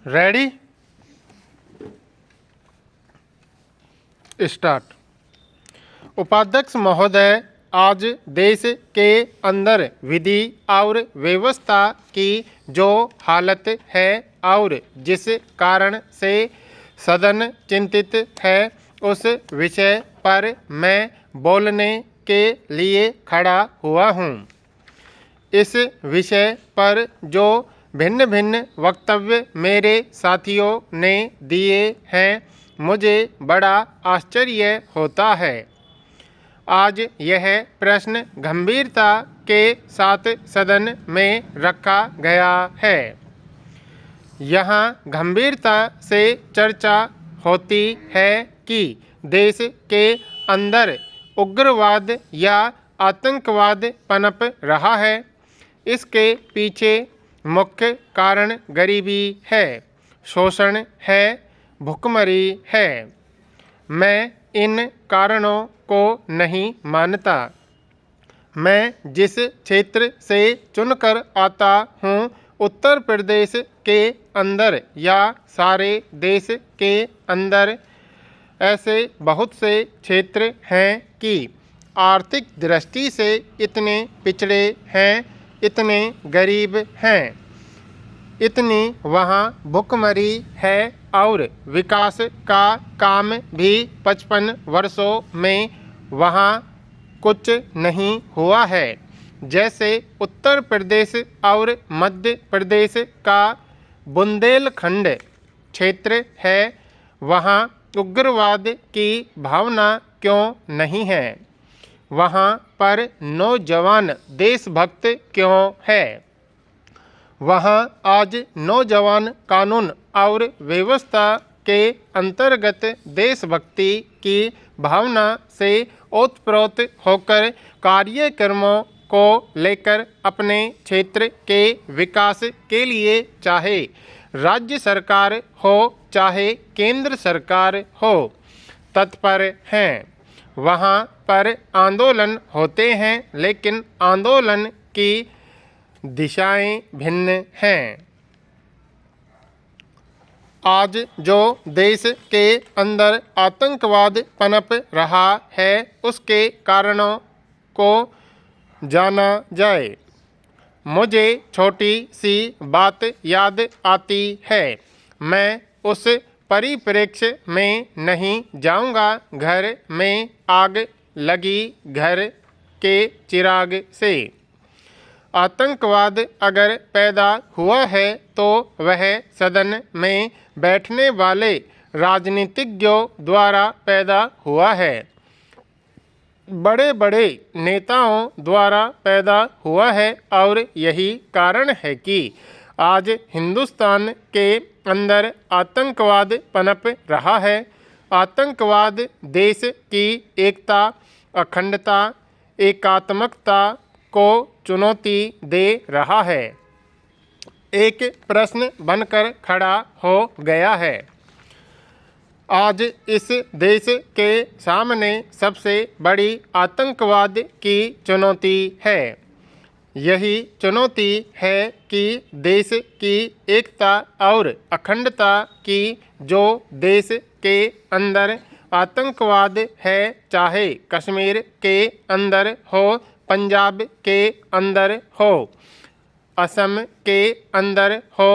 Ready start. उपाध्यक्ष महोदय, आज देश के अंदर विधि और व्यवस्था की जो हालत है और जिस कारण से सदन चिंतित है, उस विषय पर मैं बोलने के लिए खड़ा हुआ हूँ। इस विषय पर जो भिन्न भिन्न वक्तव्य मेरे साथियों ने दिए हैं, मुझे बड़ा आश्चर्य होता है। आज यह प्रश्न गंभीरता के साथ सदन में रखा गया है। यहाँ गंभीरता से चर्चा होती है कि देश के अंदर उग्रवाद या आतंकवाद पनप रहा है। इसके पीछे मुख्य कारण गरीबी है, शोषण है, भुखमरी है। मैं इन कारणों को नहीं मानता। मैं जिस क्षेत्र से चुनकर आता हूँ, उत्तर प्रदेश के अंदर या सारे देश के अंदर ऐसे बहुत से क्षेत्र हैं कि आर्थिक दृष्टि से इतने पिछड़े हैं, इतने गरीब हैं, इतनी वहाँ भुखमरी है और विकास का काम भी 55 वर्षों में वहाँ कुछ नहीं हुआ है। जैसे उत्तर प्रदेश और मध्य प्रदेश का बुंदेलखंड क्षेत्र है, वहाँ उग्रवाद की भावना क्यों नहीं है? वहाँ पर नौजवान देशभक्त क्यों है? वहाँ आज नौजवान कानून और व्यवस्था के अंतर्गत देशभक्ति की भावना से ओतप्रोत होकर कार्यक्रमों को लेकर अपने क्षेत्र के विकास के लिए चाहे राज्य सरकार हो चाहे केंद्र सरकार हो, तत्पर हैं। वहाँ पर आंदोलन होते हैं, लेकिन आंदोलन की दिशाएं भिन्न हैं। आज जो देश के अंदर आतंकवाद पनप रहा है, उसके कारणों को जाना जाए। मुझे छोटी सी बात याद आती है। मैं उस परिप्रेक्ष्य में नहीं जाऊंगा। घर में आग लगी घर के चिराग से। आतंकवाद अगर पैदा हुआ है तो वह सदन में बैठने वाले राजनीतिज्ञों द्वारा पैदा हुआ है, बड़े बड़े नेताओं द्वारा पैदा हुआ है। और यही कारण है कि आज हिंदुस्तान के अंदर आतंकवाद पनप रहा है। आतंकवाद देश की एकता, अखंडता, एकात्मकता को चुनौती दे रहा है। एक प्रश्न बनकर खड़ा हो गया है। आज इस देश के सामने सबसे बड़ी आतंकवाद की चुनौती है। यही चुनौती है कि देश की एकता और अखंडता की जो देश के अंदर आतंकवाद है, चाहे कश्मीर के अंदर हो, पंजाब के अंदर हो, असम के अंदर हो,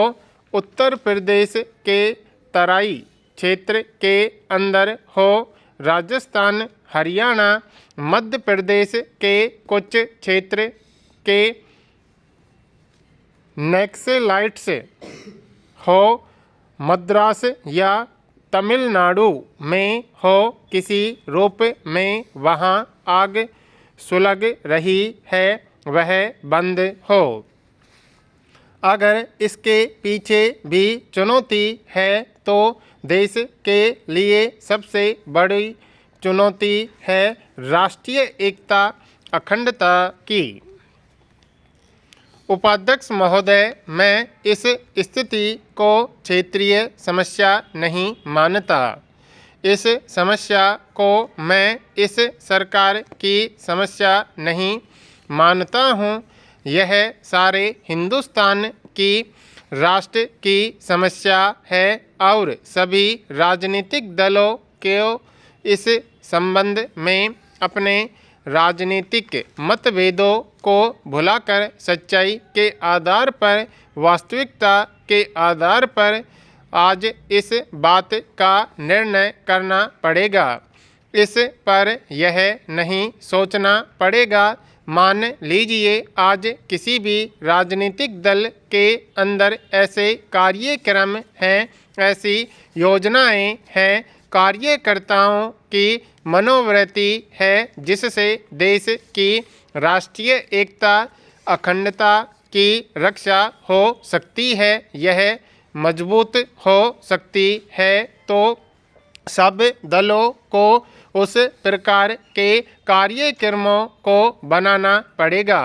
उत्तर प्रदेश के तराई क्षेत्र के अंदर हो, राजस्थान, हरियाणा, मध्य प्रदेश के कुछ क्षेत्र के नक्सलाइट्स हो, मद्रास या तमिलनाडु में हो, किसी रूप में वहाँ आग सुलग रही है, वह बंद हो। अगर इसके पीछे भी चुनौती है तो देश के लिए सबसे बड़ी चुनौती है राष्ट्रीय एकता, अखंडता की। उपाध्यक्ष महोदय, मैं इस स्थिति को क्षेत्रीय समस्या नहीं मानता। इस समस्या को मैं इस सरकार की समस्या नहीं मानता हूँ। यह सारे हिंदुस्तान की राष्ट्र की समस्या है और सभी राजनीतिक दलों को इस संबंध में अपने राजनीतिक मतभेदों को भुलाकर सच्चाई के आधार पर, वास्तविकता के आधार पर आज इस बात का निर्णय करना पड़ेगा। इस पर यह नहीं सोचना पड़ेगा, मान लीजिए आज किसी भी राजनीतिक दल के अंदर ऐसे कार्यक्रम हैं, ऐसी योजनाएं हैं, कार्यकर्ताओं की मनोवृत्ति है जिससे देश की राष्ट्रीय एकता, अखंडता की रक्षा हो सकती है, यह मजबूत हो सकती है, तो सब दलों को उस प्रकार के कार्यक्रमों को बनाना पड़ेगा।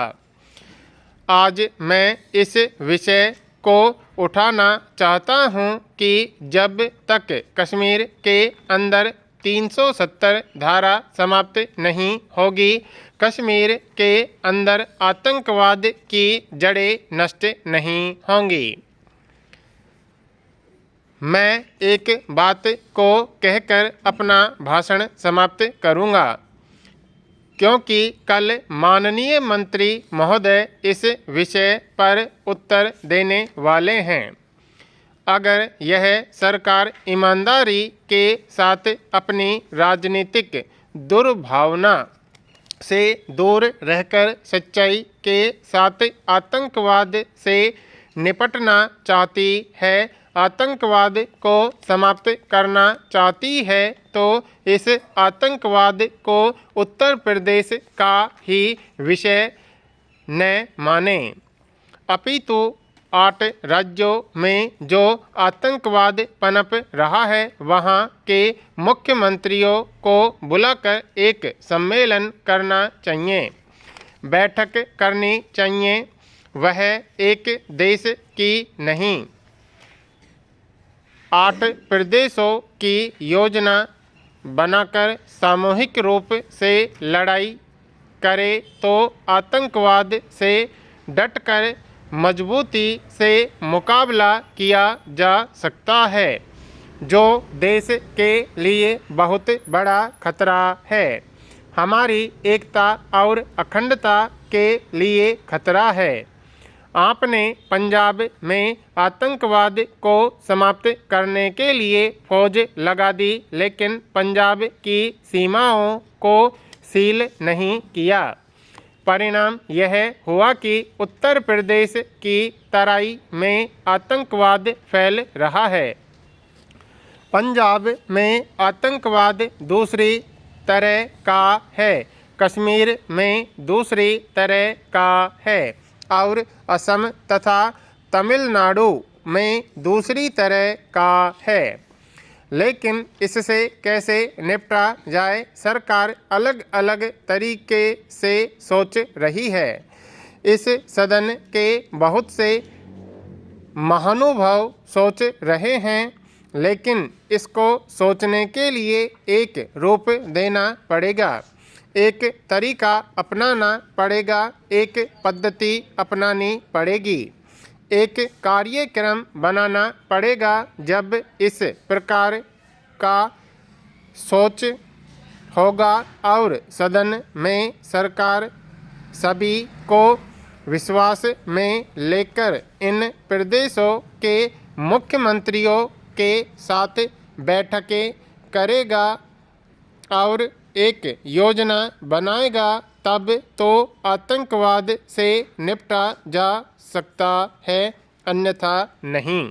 आज मैं इस विषय को उठाना चाहता हूं कि जब तक कश्मीर के अंदर 370 धारा समाप्त नहीं होगी, कश्मीर के अंदर आतंकवाद की जड़ें नष्ट नहीं होंगी। मैं एक बात को कहकर अपना भाषण समाप्त करूंगा, क्योंकि कल माननीय मंत्री महोदय इस विषय पर उत्तर देने वाले हैं। अगर यह सरकार ईमानदारी के साथ अपनी राजनीतिक दुर्भावना से दूर रहकर सच्चाई के साथ आतंकवाद से निपटना चाहती है, आतंकवाद को समाप्त करना चाहती है, तो इस आतंकवाद को उत्तर प्रदेश का ही विषय न माने, अपितु 8 राज्यों में जो आतंकवाद पनप रहा है वहाँ के मुख्यमंत्रियों को बुलाकर एक सम्मेलन करना चाहिए, बैठक करनी चाहिए। वह एक देश की नहीं, 8 प्रदेशों की योजना बनाकर सामूहिक रूप से लड़ाई करे तो आतंकवाद से डटकर मजबूती से मुकाबला किया जा सकता है, जो देश के लिए बहुत बड़ा खतरा है, हमारी एकता और अखंडता के लिए खतरा है। आपने पंजाब में आतंकवाद को समाप्त करने के लिए फौज लगा दी, लेकिन पंजाब की सीमाओं को सील नहीं किया। परिणाम यह हुआ कि उत्तर प्रदेश की तराई में आतंकवाद फैल रहा है। पंजाब में आतंकवाद दूसरी तरह का है, कश्मीर में दूसरी तरह का है और असम तथा तमिलनाडु में दूसरी तरह का है। लेकिन इससे कैसे निपटा जाए, सरकार अलग अलग तरीके से सोच रही है। इस सदन के बहुत से महानुभाव सोच रहे हैं, लेकिन इसको सोचने के लिए एक रूप देना पड़ेगा, एक तरीका अपनाना पड़ेगा, एक पद्धति अपनानी पड़ेगी, एक कार्यक्रम बनाना पड़ेगा। जब इस प्रकार का सोच होगा और सदन में सरकार सभी को विश्वास में लेकर इन प्रदेशों के मुख्यमंत्रियों के साथ बैठकें करेगा और एक योजना बनाएगा, तब तो आतंकवाद से निपटा जा सकता है, अन्यथा नहीं।